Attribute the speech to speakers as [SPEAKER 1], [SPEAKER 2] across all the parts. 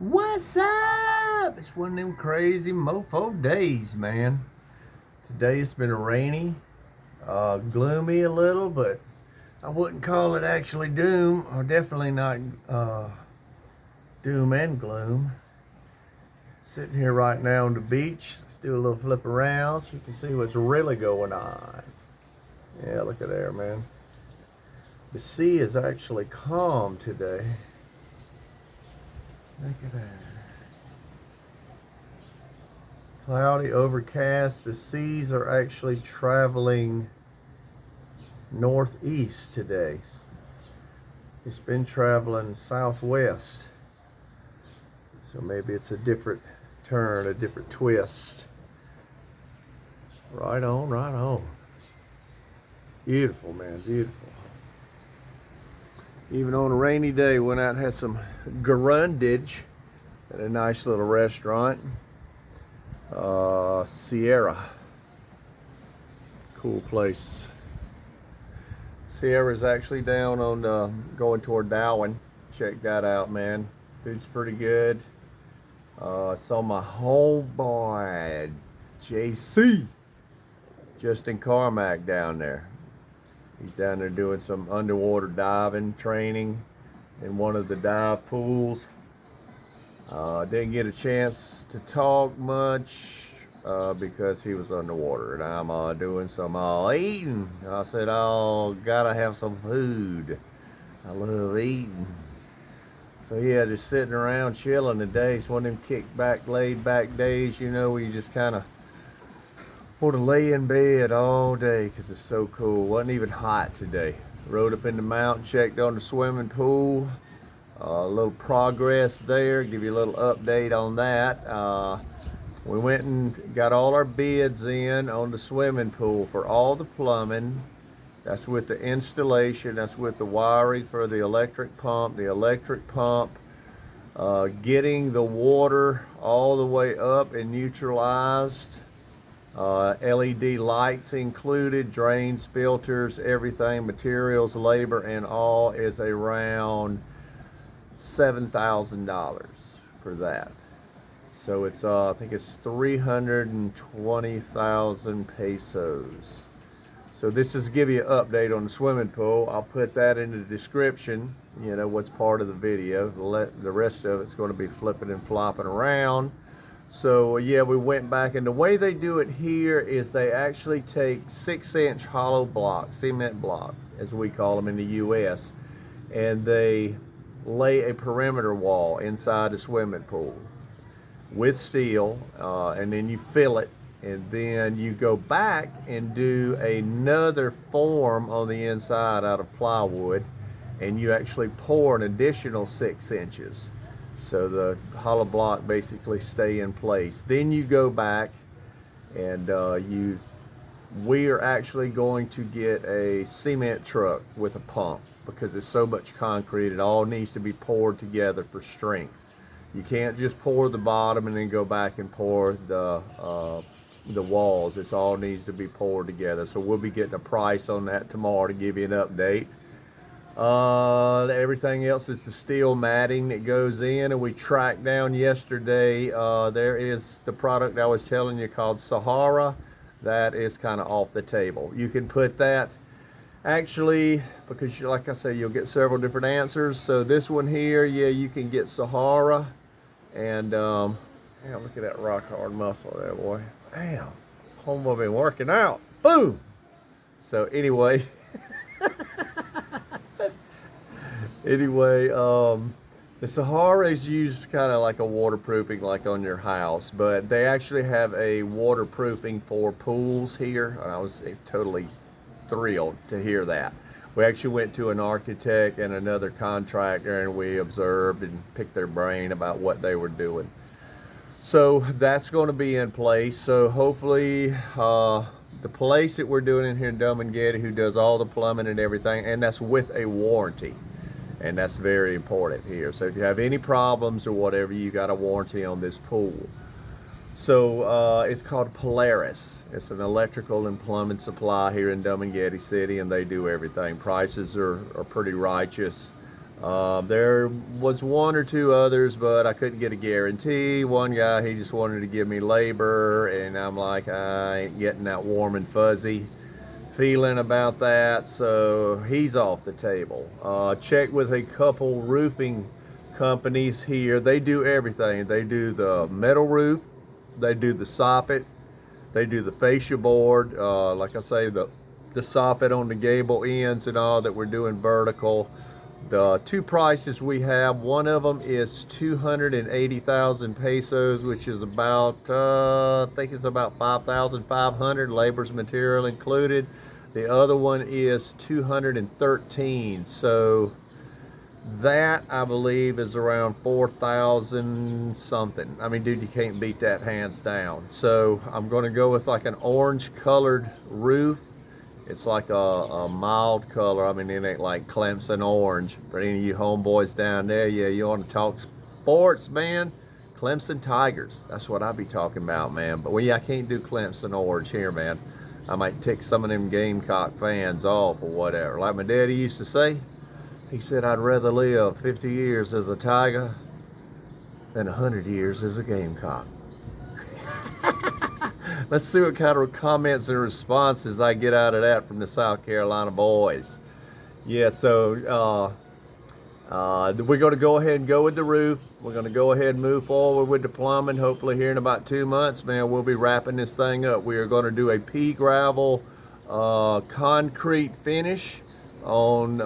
[SPEAKER 1] What's up? It's one of them crazy mofo days, man. Today it's been rainy, gloomy a little, but I wouldn't call it actually doom, or definitely not doom and gloom. Sitting here right now on the beach. Let's do a little flip around so you can see what's really going on. Yeah, look at there, man. The sea is actually calm today. Look at that. Cloudy, overcast. The seas are actually traveling northeast today. It's been traveling southwest. So maybe it's a different turn, a different twist. Right on, right on. Beautiful, man, beautiful. Even on a rainy day, went out and had some garundage at a nice little restaurant. Sierra. Cool place. Sierra's actually down on going toward Darwin. Check that out, man. Food's pretty good. Saw my homeboy JC Justin Carmack down there. He's down there doing some underwater diving training in one of the dive pools. Didn't get a chance to talk much because he was underwater, and I'm doing some eating. I said, "Oh, gotta have some food. I love eating." So yeah, just sitting around chilling today. It's one of them kick back, laid back days, you know, where you just kind of want to lay in bed all day because it's so cool. Wasn't even hot today. Rode up in the mountain, checked on the swimming pool. A little progress there. Give you a little update on that. We went and got all our bids in on the swimming pool for all the plumbing. That's with the installation. That's with the wiring for the electric pump. Getting the water all the way up and neutralized. LED lights included, drains, filters, everything, materials, labor, and all is around $7,000 for that. So it's I think it's 320,000 pesos. So this is to give you an update on the swimming pool. I'll put that in the description, you know, what's part of the video. The rest of it's going to be flipping and flopping around. So yeah, we went back, and the way they do it here is they actually take 6-inch hollow block, cement block, as we call them in the US, and they lay a perimeter wall inside the swimming pool with steel, and then you fill it, and then you go back and do another form on the inside out of plywood, and you actually pour an additional 6 inches. So the hollow block basically stay in place. Then you go back and we are actually going to get a cement truck with a pump because there's so much concrete. It all needs to be poured together for strength. You can't just pour the bottom and then go back and pour the walls. It all needs to be poured together. So we'll be getting a price on that tomorrow to give you an update. Everything else is the steel matting that goes in, and we tracked down yesterday. There is the product I was telling you called Sahara. That is kind of off the table. You can put that actually because, like I say, you'll get several different answers. So this one here, yeah, you can get Sahara, and yeah, look at that rock hard muscle there, boy. Damn, homeboy been working out. Boom. So anyway. Anyway, the Sahara is used kind of like a waterproofing, like on your house, but they actually have a waterproofing for pools here. And I was totally thrilled to hear that. We actually went to an architect and another contractor, and we observed and picked their brain about what they were doing. So that's going to be in place. So hopefully, the place that we're doing in here in Dumanguete, who does all the plumbing and everything, and that's with a warranty. And that's very important here. So if you have any problems or whatever, you got a warranty on this pool. So it's called Polaris. It's an electrical and plumbing supply here in Dumanguete City, and they do everything. Prices are pretty righteous. There was one or two others, but I couldn't get a guarantee. One guy, he just wanted to give me labor, and I'm like, I ain't getting that warm and fuzzy feeling about that, so he's off the table. Check with a couple roofing companies here. They do everything. They do the metal roof, they do the soffit, they do the fascia board. Like I say, the soffit on the gable ends and all that we're doing vertical. The two prices we have, one of them is 280,000 pesos, which is about, I think it's about 5,500, labor's material included. The other one is 213. So that, I believe, is around 4,000 something. I mean, dude, you can't beat that hands down. So I'm going to go with like an orange colored roof. It's like a mild color. I mean, it ain't like Clemson orange. For any of you homeboys down there, yeah, you want to talk sports, man? Clemson Tigers. That's what I be talking about, man. But well, yeah, I can't do Clemson orange here, man. I might tick some of them Gamecock fans off or whatever. Like my daddy used to say, he said, I'd rather live 50 years as a Tiger than 100 years as a Gamecock. Let's see what kind of comments and responses I get out of that from the South Carolina boys. Yeah, so we're going to go ahead and go with the roof. We're going to go ahead and move forward with the plumbing. Hopefully here in about 2 months, man, we'll be wrapping this thing up. We are going to do a pea gravel concrete finish on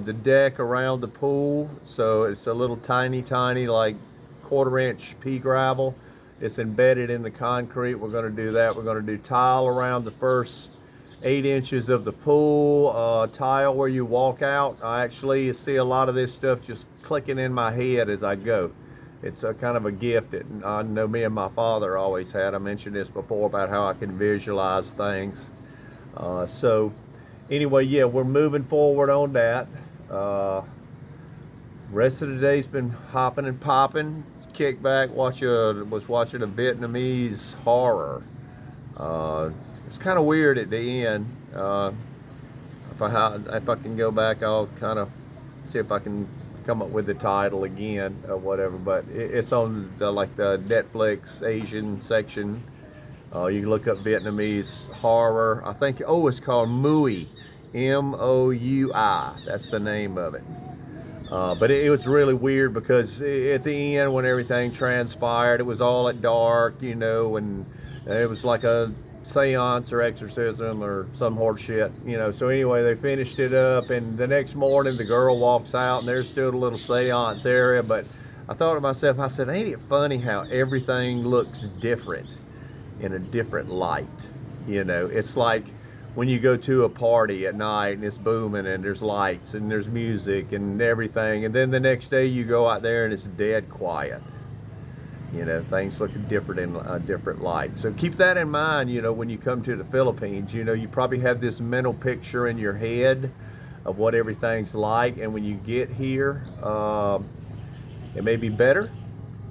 [SPEAKER 1] the deck around the pool. So it's a little tiny, like 1/4-inch pea gravel. It's embedded in the concrete. We're going to do that. We're going to do tile around the first 8 inches of the pool, tile where you walk out. I actually see a lot of this stuff just clicking in my head as I go. It's a kind of a gift that I know me and my father always had. I mentioned this before about how I can visualize things. So anyway, yeah, we're moving forward on that. Rest of the day's been hopping and popping. Kick back, was watching a Vietnamese horror. It's kind of weird at the end. If I can go back, I'll kind of see if I can come up with the title again or whatever. But it's on the Netflix Asian section. You can look up Vietnamese horror. I think it's called Mui, M-O-U-I. That's the name of it. But it was really weird because at the end, when everything transpired, it was all at dark, you know, and it was like a seance or exorcism or some horse shit, you know. So anyway, they finished it up, and the next morning the girl walks out and there's still a little seance area. But I thought to myself, I said, ain't it funny how everything looks different in a different light? You know, it's like when you go to a party at night and it's booming and there's lights and there's music and everything, and then the next day you go out there and it's dead quiet. You know, things look different in a different light. So keep that in mind, you know, when you come to the Philippines. You know, you probably have this mental picture in your head of what everything's like, and when you get here, it may be better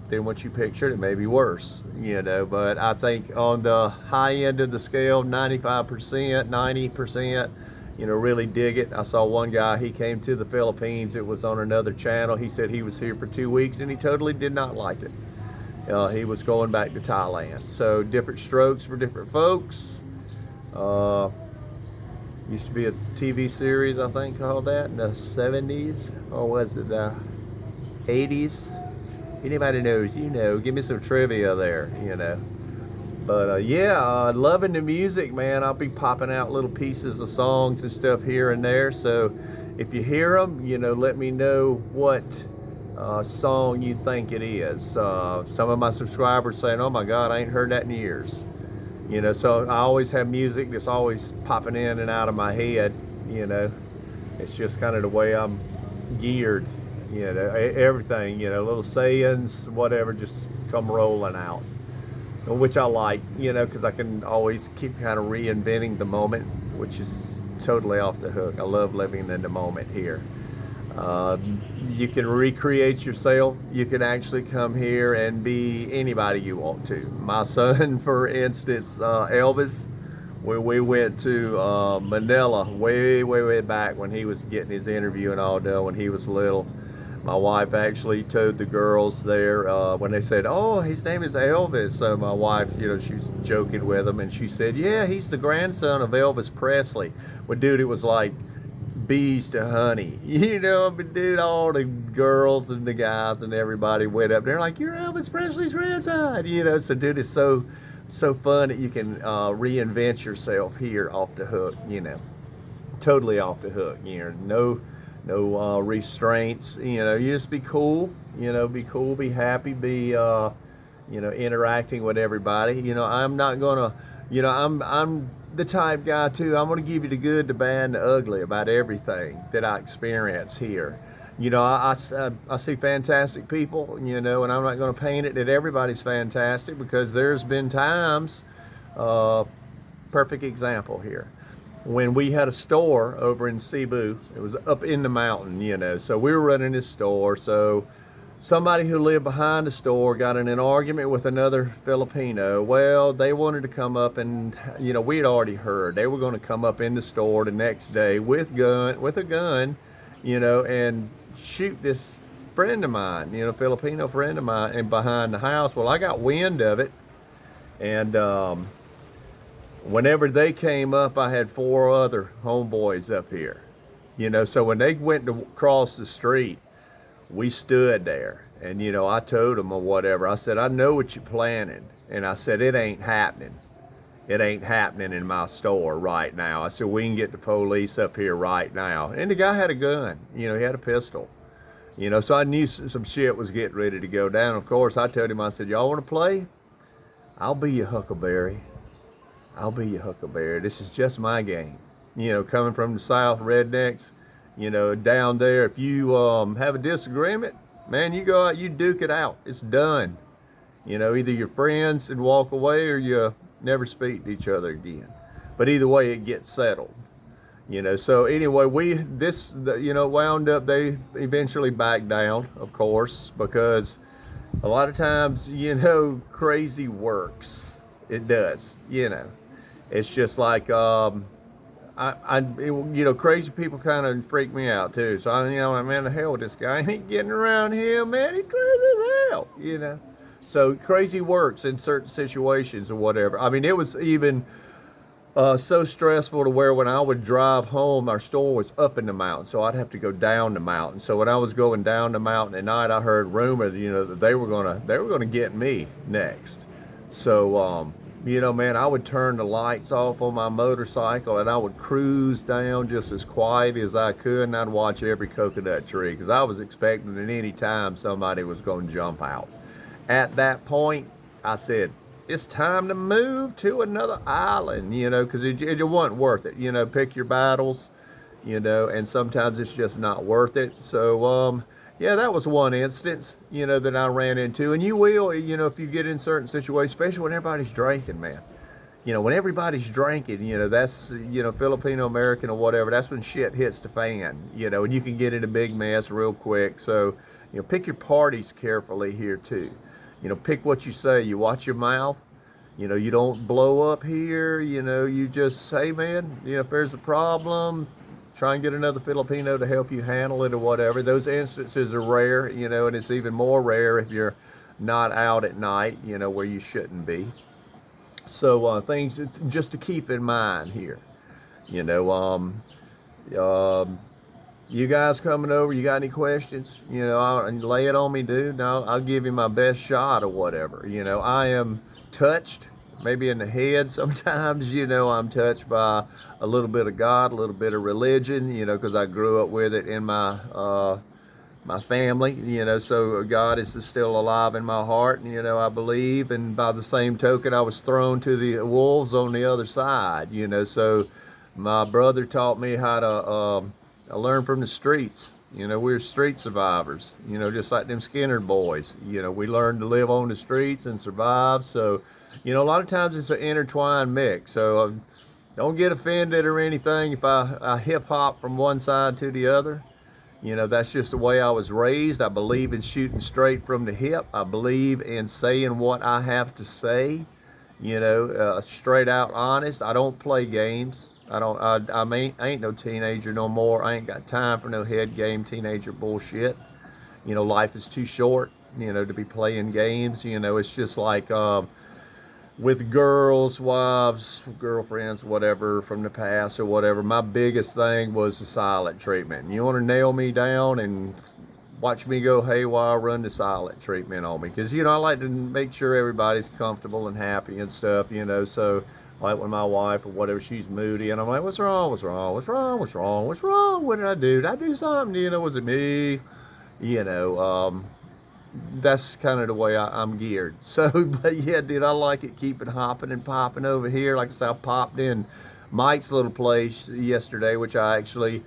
[SPEAKER 1] than what you pictured. It may be worse, you know, but I think on the high end of the scale, 95%, 90%, you know, really dig it. I saw one guy, he came to the Philippines, it was on another channel. He said he was here for 2 weeks and he totally did not like it. He was going back to Thailand. So different strokes for different folks. Used to be a TV series, I think, called that in the 70s, or was it the 80s? Anybody knows, you know, give me some trivia there, you know. But yeah, loving the music, man. I'll be popping out little pieces of songs and stuff here and there. So if you hear them, you know, let me know what song you think it is. Some of my subscribers saying, oh my God, I ain't heard that in years. You know, so I always have music that's always popping in and out of my head, you know. It's just kind of the way I'm geared. You know, everything, you know, little sayings, whatever, just come rolling out, which I like, you know, because I can always keep kind of reinventing the moment, which is totally off the hook. I love living in the moment here. You can recreate yourself. You can actually come here and be anybody you want to. My son, for instance, Elvis, where we went to Manila way back when he was getting his interview and all done when he was little. My wife actually told the girls there when they said, "Oh, his name is Elvis." So my wife, she's joking with them, and she said, "Yeah, he's the grandson of Elvis Presley." Well, dude, it was like bees to honey. But dude, all the girls and the guys and everybody went up there like, "You're Elvis Presley's grandson." So dude, it's so fun that you can reinvent yourself here off the hook. Totally off the hook. No restraints. You just be cool. Be cool, be happy, be interacting with everybody. I'm not gonna. I'm the type guy too. I'm gonna give you the good, the bad, and the ugly about everything that I experience here. I see fantastic people, and I'm not going to paint it that everybody's fantastic, because there's been times, perfect example here, when we had a store over in Cebu. It was up in the mountain, so we were running this store. So somebody who lived behind the store got in an argument with another Filipino. Well, they wanted to come up and, we had already heard they were going to come up in the store the next day with a gun, and shoot this friend of mine, Filipino friend of mine, and behind the house. Well, I got wind of it, and whenever they came up, I had 4 other homeboys up here, so when they went to cross the street, we stood there, and I told them or whatever. I said, "I know what you're planning," and I said, "It ain't happening. It ain't happening in my store right now." I said, "We can get the police up here right now." And the guy had a gun, he had a pistol, so I knew some shit was getting ready to go down. Of course, I told him, I said, "Y'all want to play? I'll be your Huckleberry. I'll be your Huckleberry. This is just my game." Coming from the South, rednecks, down there, if you have a disagreement, man, you go out, you duke it out. It's done. Either you're friends and walk away, or you never speak to each other again. But either way, it gets settled. So anyway, wound up, they eventually backed down, of course, because a lot of times, crazy works. It does, It's just like, crazy people kind of freak me out too. So man, the hell with this guy. He ain't getting around here, man. He's crazy as hell, So crazy works in certain situations or whatever. I mean, it was even so stressful to where when I would drive home, our store was up in the mountain, so I'd have to go down the mountain. So when I was going down the mountain at night, I heard rumors, that they were gonna get me next. So man, I would turn the lights off on my motorcycle, and I would cruise down just as quiet as I could, and I'd watch every coconut tree, because I was expecting at any time somebody was going to jump out. At that point, I said, it's time to move to another island, because it wasn't worth it. Pick your battles, and sometimes it's just not worth it. So, yeah, that was one instance, that I ran into. And you will, if you get in certain situations, especially when everybody's drinking, man. When everybody's drinking, that's, Filipino American or whatever, that's when shit hits the fan, and you can get in a big mess real quick. So, pick your parties carefully here too. Pick what you say. You watch your mouth. You don't blow up here. You just say, man, if there's a problem, try and get another Filipino to help you handle it or whatever. Those instances are rare, and it's even more rare if you're not out at night, where you shouldn't be. So things just to keep in mind here. You guys coming over, you got any questions? I'll lay it on me, dude. No, I'll give you my best shot or whatever. I am touched, maybe in the head sometimes. I'm touched by a little bit of God, a little bit of religion, because I grew up with it in my family, so God is still alive in my heart, I believe. And by the same token, I was thrown to the wolves on the other side, so my brother taught me how to I learned from the streets. We're street survivors, just like them Skinner boys. We learned to live on the streets and survive. So, a lot of times it's an intertwined mix. So don't get offended or anything if I hip hop from one side to the other. That's just the way I was raised. I believe in shooting straight from the hip. I believe in saying what I have to say, straight out honest. I don't play games. I ain't no teenager no more. I ain't got time for no head game teenager bullshit. You know, life is too short, you know, to be playing games. You know, it's just like with girls, wives, girlfriends, whatever from the past or whatever. My biggest thing was the silent treatment. You want to nail me down and watch me go haywire, run the silent treatment on me. Because, you know, I like to make sure everybody's comfortable and happy and stuff, you know. So, like when my wife or whatever, she's moody, and I'm like, what's wrong? What's wrong? What's wrong? What's wrong? What's wrong? What did I do? Did I do something? You know, was it me? You know, that's kind of the way I'm geared. So, but yeah, dude, I like it keeping hopping and popping over here. Like I said, I popped in Mike's little place yesterday, which I actually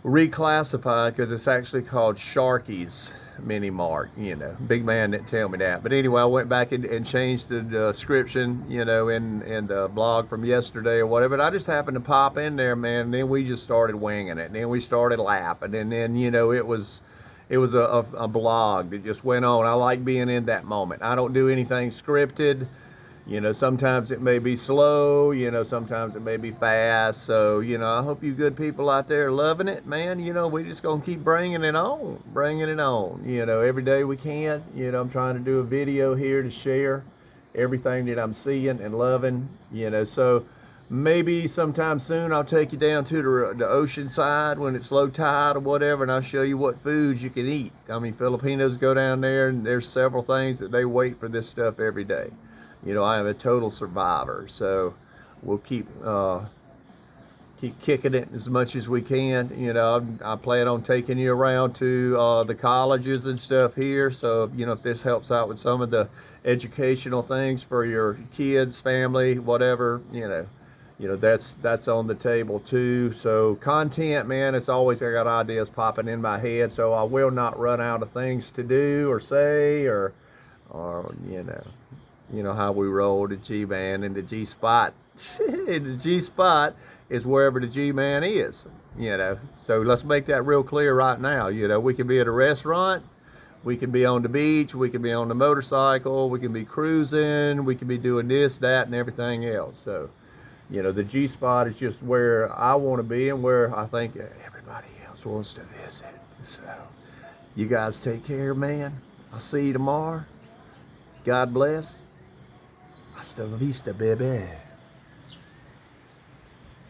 [SPEAKER 1] reclassified because it's actually called Sharky's Mini Mart. You know, big man didn't tell me that. But anyway, I went back and changed the description, you know, in the blog from yesterday or whatever. But I just happened to pop in there, man, and then we just started winging it. And then we started laughing. And then, you know, it was a blog that just went on. I like being in that moment. I don't do anything scripted. You know, sometimes it may be slow, you know, sometimes it may be fast. So, you know, I hope you good people out there are loving it, man. You know, we just going to keep bringing it on, you know, every day we can. You know, I'm trying to do a video here to share everything that I'm seeing and loving, you know. So maybe sometime soon I'll take you down to the ocean side when it's low tide or whatever, and I'll show you what foods you can eat. I mean, Filipinos go down there, and there's several things that they wait for this stuff every day. You know, I am a total survivor, so we'll keep kicking it as much as we can. You know, I plan on taking you around to the colleges and stuff here. So, you know, if this helps out with some of the educational things for your kids, family, whatever, you know, that's on the table too. So content, man, it's always, I got ideas popping in my head, so I will not run out of things to do or say or you know how we roll the G-Man and the G-Spot. The G-Spot is wherever the G-Man is, you know. So let's make that real clear right now. You know, we can be at a restaurant, we can be on the beach, we can be on the motorcycle, we can be cruising, we can be doing this, that, and everything else. So, you know, the G-Spot is just where I want to be and where I think everybody else wants to visit. So, you guys take care, man. I'll see you tomorrow. God bless. Hasta la vista, baby.